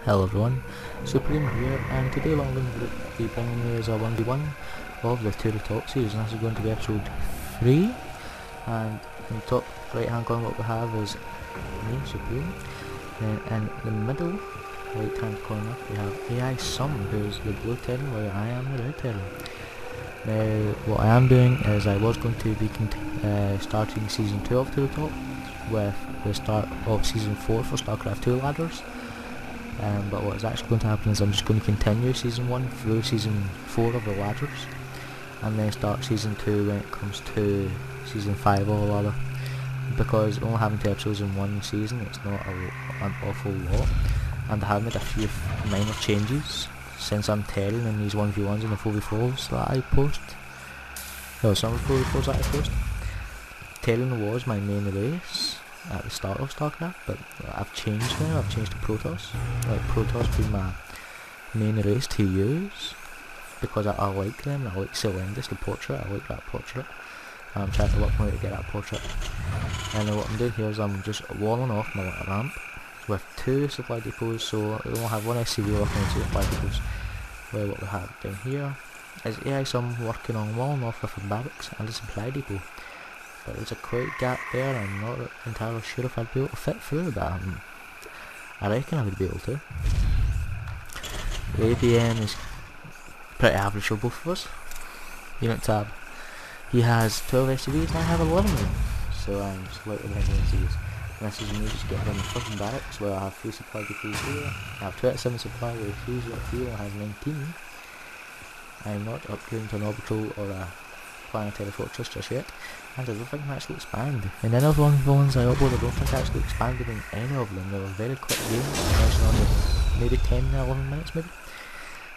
Hello everyone, Supreme here, and today what I'm going to be bringing you is a 1v1 of the TvT series, and this is going to be episode 3. And in the top right hand corner what we have is me, Supreme, and in the middle right hand corner we have AI Sum, who's the blue Terran, while I am the red Terran. Now what I am doing is I was going to be starting season 2 of TvT with the start of season 4 for StarCraft 2 ladders. But what is actually going to happen is I'm just going to continue season 1 through season 4 of the ladders, and then start season 2 when it comes to season 5 of the ladder. Because only having 2 episodes in one season, it's not an awful lot, and I have made a few minor changes since I'm Terran in these 1v1s and the 4v4s that I post. No, some of the 4v4s that I post. Terran was my main race at the start of StarCraft, but I've changed now. I've changed to Protoss. Like Protoss being my main race to use because I like them. I like Celendis, the portrait. I like that portrait. And I'm trying to work my way to get that portrait. And what I'm doing here is I'm just walling off my little ramp with 2 supply depots, so we will have 1 SCV working on 2 supply depots. Well, what we have down here is AI Sum working on walling off with a barracks and a supply depot. But there's a quite gap there. I'm not entirely sure if I'd be able to fit through, but I reckon I would be able to. The APM is pretty average for both of us. Unit tab. He has 12 SCVs and I have 11 of them, so I'm slightly behind the SCVs. And this is me just getting in the fucking barracks where I have 3 supply depots here. I have 27 supply with 3 fuel and has 19. I'm not upgrading to an orbital or a planetary fortress just yet, and I don't think they actually expand. And any of the ones I upload, I don't think I actually expanded in any of them. They were very quick games, only maybe 10 to 11 minutes maybe.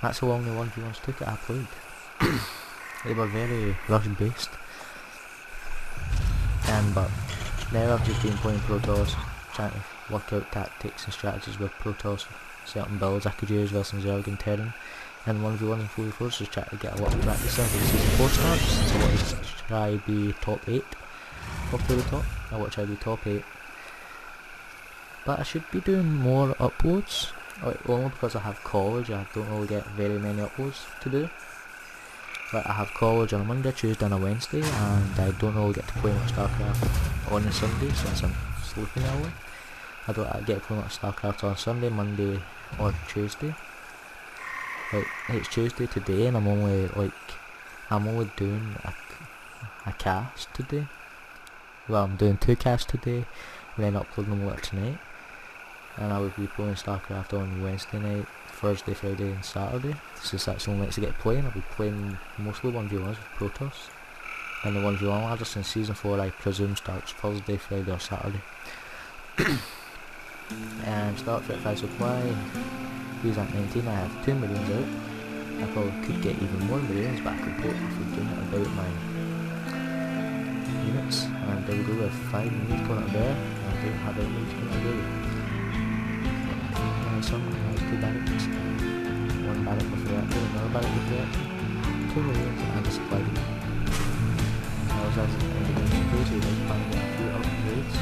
That's how long the 1v1s took I played. They were very rush based. But now I've just been playing Protoss, trying to work out tactics and strategies with Protoss, certain builds I could use versus Zerg and Terran. And 1v1 and 4v4s, just try to get a lot of practice in for the season 4 starts. So I want to try be top 8 up to the top. I want to try to be top 8. But I should be doing more uploads, only because I have college. I don't really get very many uploads to do. But I have college on a Monday, Tuesday and a Wednesday, and I don't really get to play much StarCraft on a Sunday since I'm sleeping early. I get to play much StarCraft on Sunday, Monday or Tuesday. Like, it's Tuesday today and I'm only doing a cast today. Well, I'm doing 2 casts today and then uploading them later tonight. And I will be playing StarCraft on Wednesday night, Thursday, Friday and Saturday. Since that's the only nights I get playing, I'll be playing mostly 1v1s with Protoss. And the 1v1 ladder since season 4 I presume starts Thursday, Friday or Saturday. And start 35 supply. He's at 19, I have 2 millions out. I probably could get even more millions, but I could put off of doing it about my units. And there we go, with 5 millions going out there, and I don't have any millions going out there. Someone has 2 barracks, 1 barrack with reactor, another barrack with reactor, 2 millions and a supply depot. I also has an engineering base, so he's planning a few upgrades.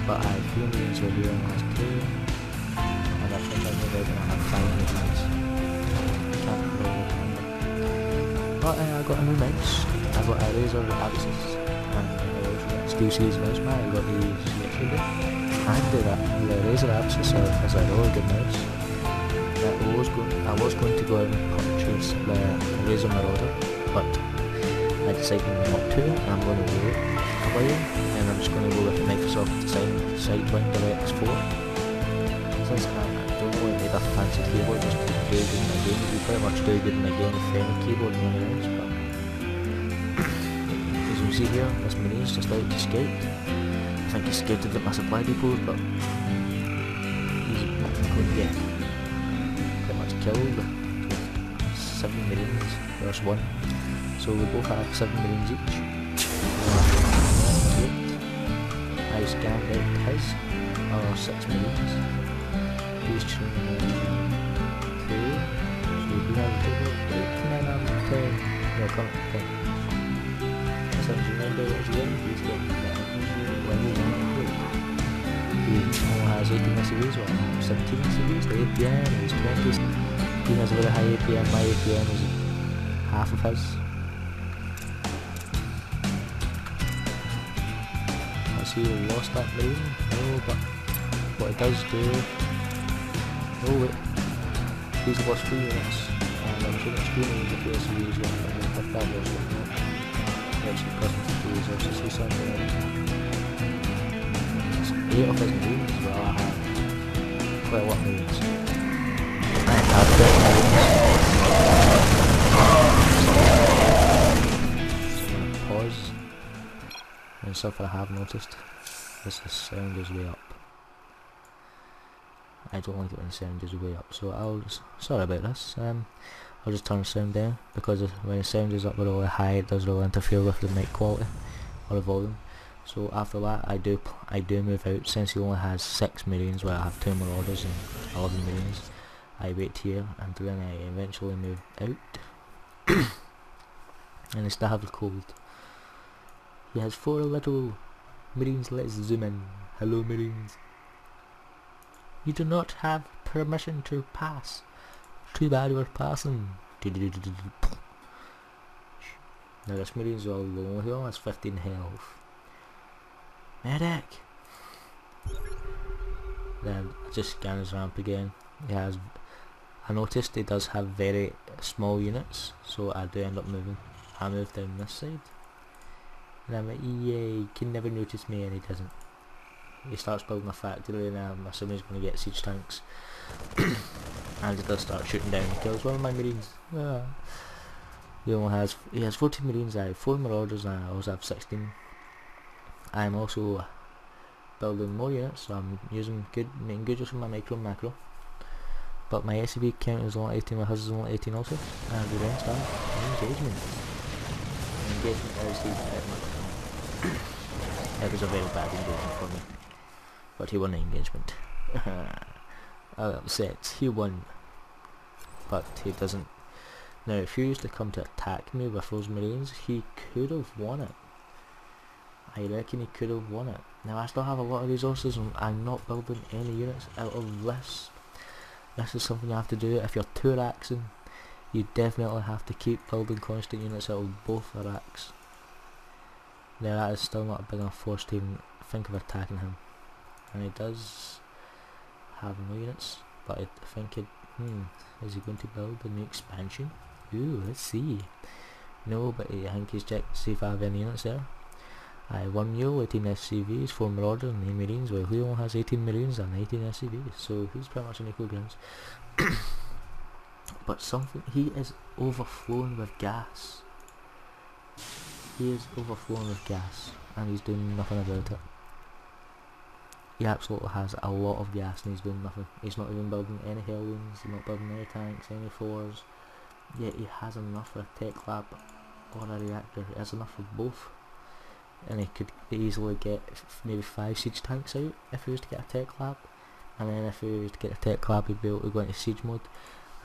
But I have 3 millions over here and has 2. And I think I'm going to have 5 millions. Can't remember. But I got a new mouse. I got a Razer Axis and a Steel Series mouse mat. I got these yesterday. And the Razer Axis is a really good mouse. I was going to go out and purchase the Razer Marauder, but I decided not to, and I'm going to wait a while, and I'm just going to go with the Microsoft Sidewinder X4. Since I don't really need a fancy keyboard just to do good in my game. You pretty much do good in the game with any keyboard and anything else, but as you can see here, this Marine's just out to scout. I think he scouted at my supply depots, but he's going to get pretty much killed with 7 Marines versus 1. So we both have 7 Marines each. I scanned out his, 6 Marines. He's training 2, so we have a total of 8 out of 10. No, currently 10. That's engineering day, what he's getting. He's getting level 1 upgrade. He only has 18 SCVs, well, I have 17 SCVs, the APM is 20, he has a very high APM, my APM is half of his. Let's see, we lost that marine, no, but what it does do, oh wait, he's lost 3 units, and I'm sure it's 3 units of the SCVs, yeah, but that was what not. Actually cost me 50 resources, so something like that. 8 of his marines, well I have quite a lot of marines. I have 30 marines. So I'm going to pause and stuff I have noticed. The sound is way up. I don't like it when the sound is way up, so sorry about this. I'll just turn the sound down, because when the sound is up really high it does really interfere with the mic quality or the volume. So after that I do move out. Since he only has 6 marines while I have 2 marauders and 11 marines, I wait here and then I eventually move out. And I still have the cold. He has 4 little marines. Let's zoom in. Hello marines. You do not have permission to pass. Too bad you were passing. Now this marine's all low. He only has 15 health. Medic! Then I just scan his ramp again. He has, I noticed he does have very small units, so I do end up moving. I move down this side. And I'm like, yay, you can never notice me, and he doesn't. He starts building a factory and I'm assuming he's going to get siege tanks. And he does start shooting down and kills one of my marines. He has 14 marines, I have 4 marauders and I also have 16. I'm also building more units, so I'm making good use of my micro and macro. But my SCV count is only 18, my his is only 18 also. And we then start engagement. Engagement is the it was a very bad engagement for me. But he won the engagement. I'm upset, he won. But he doesn't. Now if he used to come to attack me with those marines, he could have won it. I reckon he could have won it. Now I still have a lot of resources and I'm not building any units out of this. This is something you have to do. If you're 2 raxing, you definitely have to keep building constant units out of both the racks. Now that is still not a big enough force to even think of attacking him. And he does have no units, but I think it, is he going to build a new expansion? Ooh, let's see. No, but I think he's checked to see if I have any units there. I have 1 mule, 18 SCVs, 4 marauders and 9 marines, while he only has 18 marines and 18 SCVs, so he's pretty much on equal grounds. But he is overflowing with gas. He is overflowing with gas, and he's doing nothing about it. He absolutely has a lot of gas and he's doing nothing. He's not even building any Hellions, he's not building any tanks, any fours. Yet he has enough for a tech lab or a reactor. He has enough for both. And he could easily get maybe 5 siege tanks out if he was to get a tech lab. And then if he was to get a tech lab, he'd be able to go into siege mode.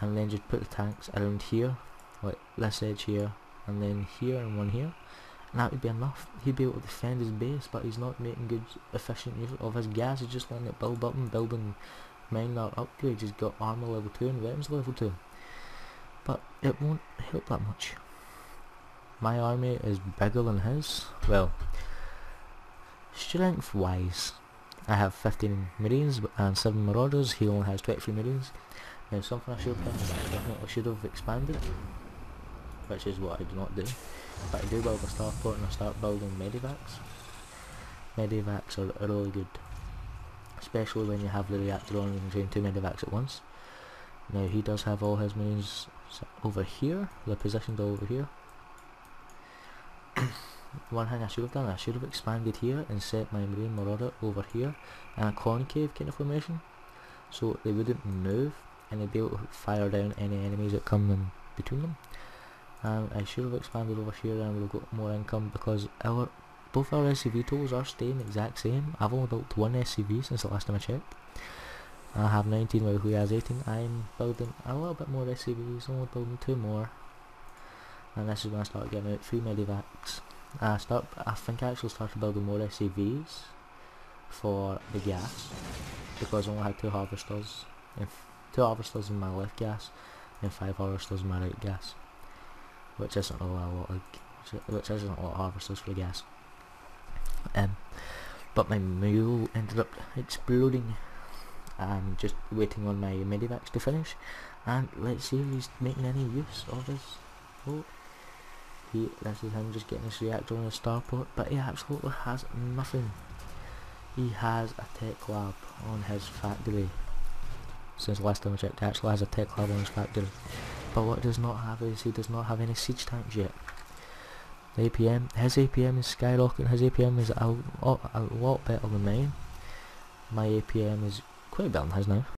And then just put the tanks around here, like this edge here, and then here and one here. And that would be enough. He'd be able to defend his base, but he's not making good, efficient use of his gas. He's just letting it build up and building minor upgrades. He's got armor level 2 and weapons level 2. But it won't help that much. My army is bigger than his. Well, strength wise, I have 15 marines and 7 marauders. He only has 23 marines. Now something I should have done is I definitely should have expanded, which is what I do not do. But I do build a starport and I start building medivacs. Medivacs are really good, especially when you have the reactor on and you can train 2 medivacs at once. Now he does have all his marines over here, they're positioned all over here. One thing I should have done, I should have expanded here and set my marine marauder over here in a concave kind of formation, so they wouldn't move and they'd be able to fire down any enemies that come in between them. And I should have expanded over here and we'll got more income, because both our SCV tools are staying the exact same. I've only built 1 SCV since the last time I checked. I have 19 while he has 18. I'm building a little bit more SCVs, only building 2 more. And this is when I start getting out 3 medivacs. I think I actually started building more SCVs for the gas, because I only had 2 harvesters, and 2 harvesters in my left gas, and 5 harvesters in my right gas, which isn't really a lot, which isn't a lot of harvesters for gas. But my mule ended up exploding. I'm just waiting on my medivacs to finish, and let's see if he's making any use of his. Oh, this is him just getting his reactor on the starport, but he absolutely has nothing. He has a tech lab on his factory. Since last time I checked, he actually has a tech lab on his factory. But what he does not have is he does not have any siege tanks yet. The APM, his APM is skyrocketing. His APM is a lot better than mine. My APM is quite better than his now.